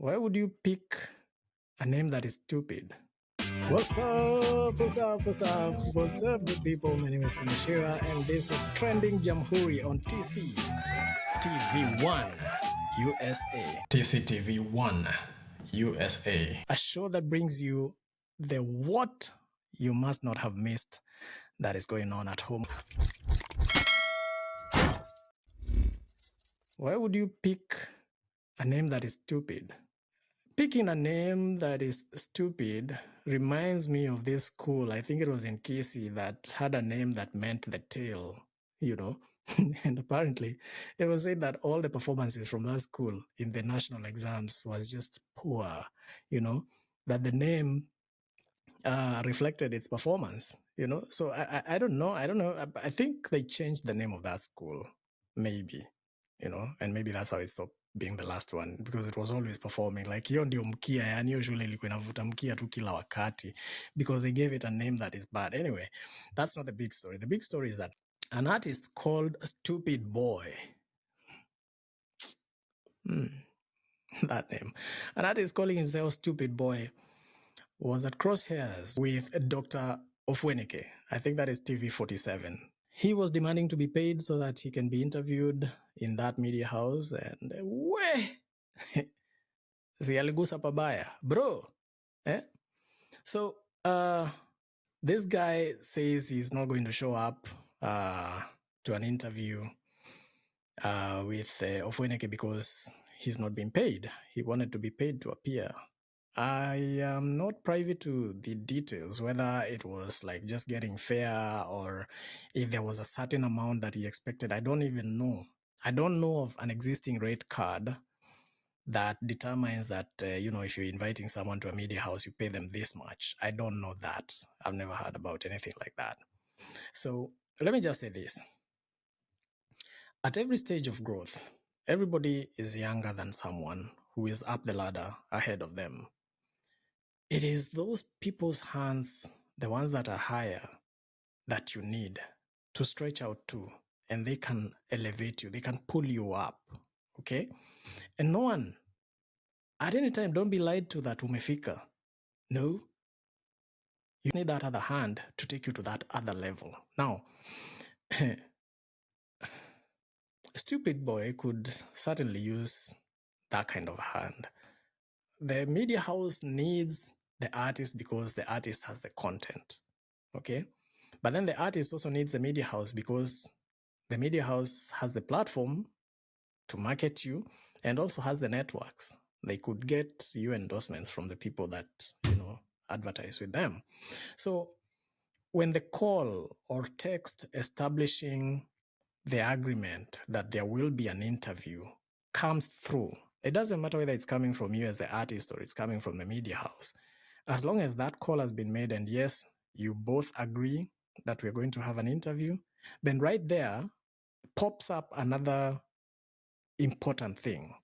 Why would you pick a name that is stupid? What's up, what's up, what's up, what's up, good people? My name is Tamashira, and this is Trending Jamhuri on TCtv1 USA. TCtv1 USA. A show that brings you the what you must not have missed that is going on at home. Why would you pick a name that is stupid? Picking a name that is stupid reminds me of this school. I think it was in KC that had a name that meant the tail, you know. And apparently, it was said that all the performances from that school in the national exams was just poor, you know, that the name reflected its performance, you know. So I don't know. I think they changed the name of that school, maybe, you know, and maybe that's how it stopped being the last one, because it was always performing like hiyo ndio mkia, yani hiyo shule ilikuwa inavuta mkia tu kila wakati because they gave it a name that is bad. Anyway, that's not the big story. The big story is that an artist called Stoopid Boy, that name, an artist calling himself Stoopid Boy was at crosshairs with Dr. Ofweneke. I think that is TV47. He was demanding to be paid so that he can be interviewed in that media house, and si aligusa pabaya, bro. So this guy says he's not going to show up to an interview with Ofweneke because he's not being paid. He wanted to be paid to appear. I am not privy to the details, whether it was like just getting fair or if there was a certain amount that he expected. I don't even know. I don't know of an existing rate card that determines that, if you're inviting someone to a media house, you pay them this much. I don't know that. I've never heard about anything like that. So let me just say this. At every stage of growth, everybody is younger than someone who is up the ladder ahead of them. It is those people's hands, the ones that are higher, that you need to stretch out to, and they can elevate you. They can pull you up, okay? And no one, at any time, don't be lied to that umefika. No, you need that other hand to take you to that other level. Now, Stoopid Boy could certainly use that kind of hand. The media house needs the artist because the artist has the content, okay? But then the artist also needs the media house because the media house has the platform to market you and also has the networks. They could get you endorsements from the people that, advertise with them. So when the call or text establishing the agreement that there will be an interview comes through, it doesn't matter whether it's coming from you as the artist or it's coming from the media house. As long as that call has been made and yes, you both agree that we're going to have an interview, then right there pops up another important thing: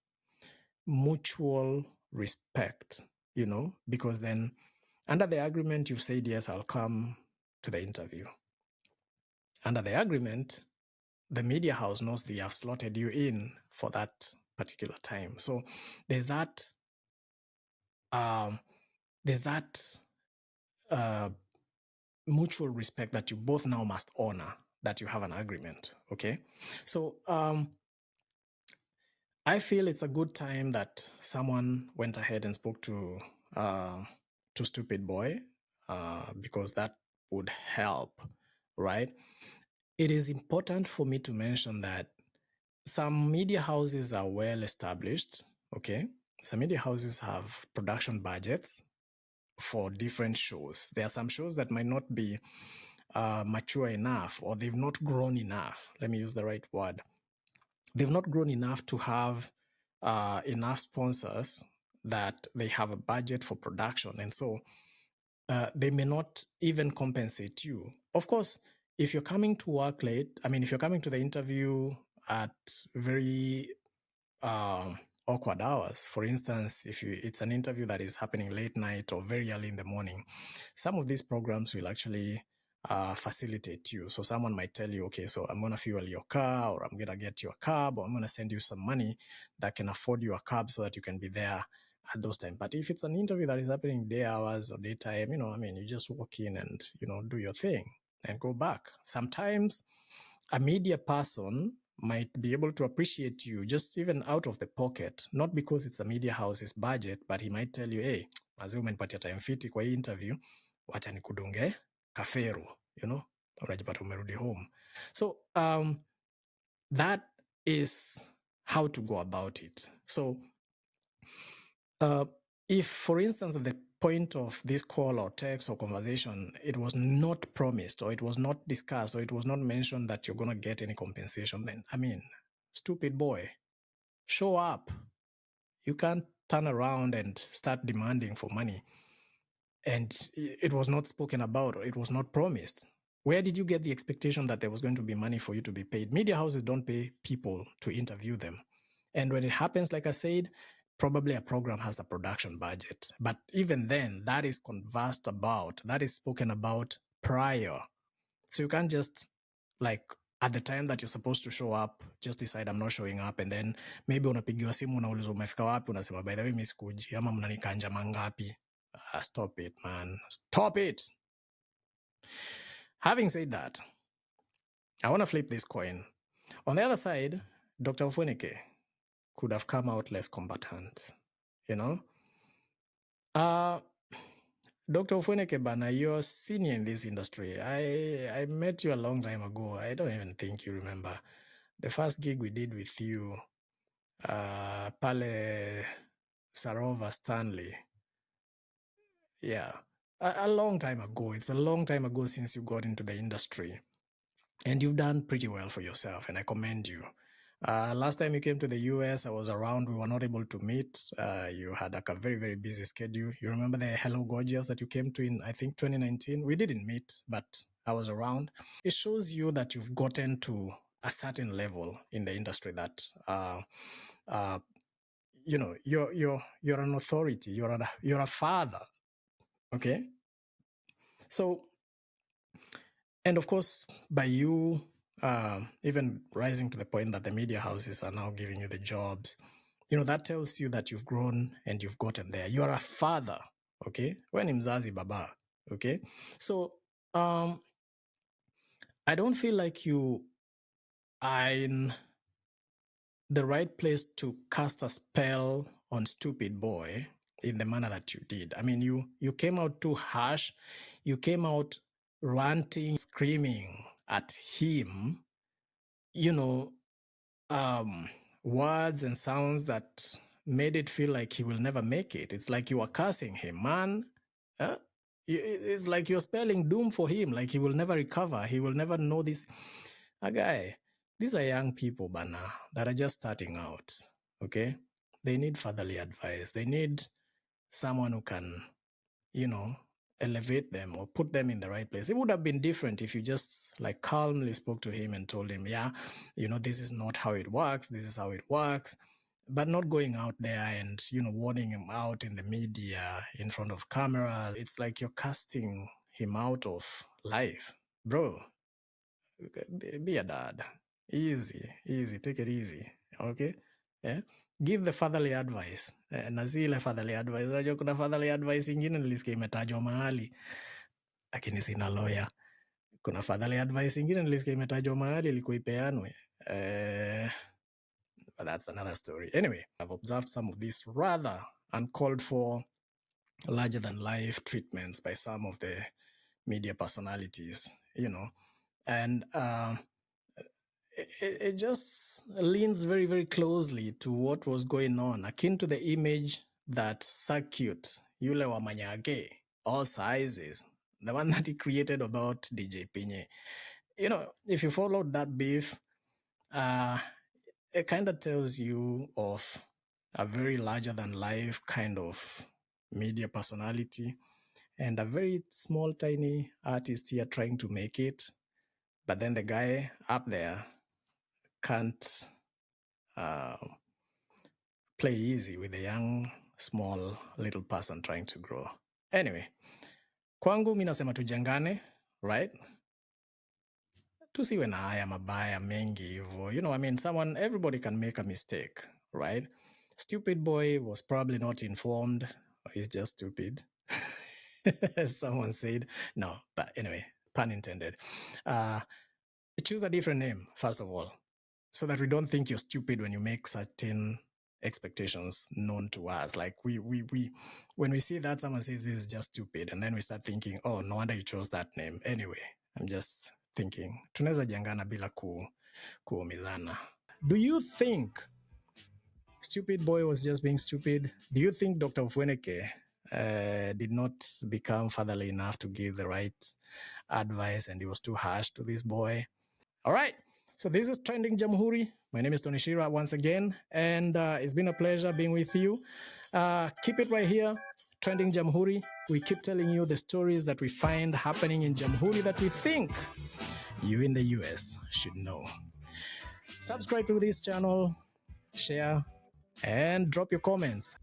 mutual respect, because then under the agreement, you've said, yes, I'll come to the interview. Under the agreement, the media house knows they have slotted you in for that particular time. So there's that mutual respect that you both now must honor, that you have an agreement. Okay. So I feel it's a good time that someone went ahead and spoke to Stoopid Boy, because that would help, right? It is important for me to mention that some media houses are well established, okay? Some media houses have production budgets for different shows. There are some shows that might not be mature enough, or they've not grown enough. Let me use the right word. They've not grown enough to have enough sponsors that they have a budget for production. And so they may not even compensate you. Of course, if you're coming to work late, if you're coming to the interview at very awkward hours, for instance, if it's an interview that is happening late night or very early in the morning, some of these programs will actually facilitate you. So someone might tell you, okay, so I'm going to fuel your car, or I'm going to get you a cab, or I'm going to send you some money that can afford you a cab so that you can be there at those times. But if it's an interview that is happening day hours or daytime, you just walk in and, do your thing and go back. Sometimes a media person might be able to appreciate you just even out of the pocket, not because it's a media house's budget, but he might tell you, hey, mazee umenipatia time fiti kwa hii interview, wacha nikudunge kafero, unajipata umerudi home. So that is how to go about it. So if, for instance, at the point of this call or text or conversation, it was not promised or it was not discussed or it was not mentioned that you're going to get any compensation, then, stupid boy, show up. You can't turn around and start demanding for money. And it was not spoken about or it was not promised. Where did you get the expectation that there was going to be money for you to be paid? Media houses don't pay people to interview them. And when it happens, like I said, probably a program has a production budget. But even then, that is conversed about, that is spoken about prior. So you can't just, like, at the time that you're supposed to show up, just decide I'm not showing up, and then maybe unapigiwa simu unaulizwa umefika wapi, unasema by the way miss kuji ama mnanikanja mangapi. Stop it, man. Stop it. Having said that, I want to flip this coin. On the other side, Dr. Ofweneke could have come out less combatant, Dr. Ofweneke Bana, you're senior in this industry. I met you a long time ago. I don't even think you remember. The first gig we did with you, Pale Sarova Stanley. Yeah, a long time ago. It's a long time ago since you got into the industry. And you've done pretty well for yourself, and I commend you. Last time you came to the US, I was around. We were not able to meet. You had a very, very busy schedule. You remember the Hello Gorgeous that you came to in, I think, 2019? We didn't meet, but I was around. It shows you that you've gotten to a certain level in the industry that, you're an authority. You're a father. Okay? So, and of course, by you even rising to the point that the media houses are now giving you the jobs, that tells you that you've grown and you've gotten there. You are a father, okay? When mzazi baba, okay? So I don't feel like you are in the right place to cast a spell on Stoopid boy in the manner that you did. You came out too harsh. You came out ranting, screaming at him, words and sounds that made it feel like he will never make it. It's like you are cursing him, man. It's like you're spelling doom for him, like he will never recover. He will never know this. Guy, these are young people, Bana, that are just starting out, okay? They need fatherly advice. They need someone who can, elevate them or put them in the right place. It would have been different if you just like calmly spoke to him and told him, yeah, this is not how it works. This is how it works. But not going out there and, warning him out in the media in front of cameras. It's like you're casting him out of life. Bro, be a dad. Easy, take it easy. Okay? Yeah? Give the fatherly advice. Na zile fatherly advice. Unajua kuna fatherly advice ingine nilisikia imetajwa mahali, lakini sina lawyer. Kuna fatherly advice ingine nilisikia imetajwa mahali ilikuwa ipeanwe. But that's another story. Anyway, I've observed some of these rather uncalled for, larger than life treatments by some of the media personalities, and it just leans very, very closely to what was going on, akin to the image that Circuit, Yule wa Manyage, all sizes, the one that he created about DJ Pinye. If you followed that beef, it kind of tells you of a very larger than life kind of media personality and a very small, tiny artist here trying to make it. But then the guy up there can't play easy with a young, small, little person trying to grow. Anyway, kwangu mi nasema tujengane, right? Tusiwe na haya mabaya mengi hivyo. Everybody can make a mistake, right? Stupid boy was probably not informed. He's just stupid. As someone said. No, but anyway, pun intended. Choose a different name, first of all, so that we don't think you're stupid when you make certain expectations known to us. Like we when we see that someone says this is just stupid, and then we start thinking, oh, no wonder you chose that name. Anyway, I'm just thinking, tunaweza jangana bila kuumizana. Do you think Stupid Boy was just being stupid? Do you think Dr. Ofweneke did not become fatherly enough to give the right advice and he was too harsh to this boy? All right. So this is Trending Jamhuri. My name is Tony Shira once again, and it's been a pleasure being with you. Keep it right here, Trending Jamhuri. We keep telling you the stories that we find happening in Jamhuri that we think you in the US should know. Subscribe to this channel, share, and drop your comments.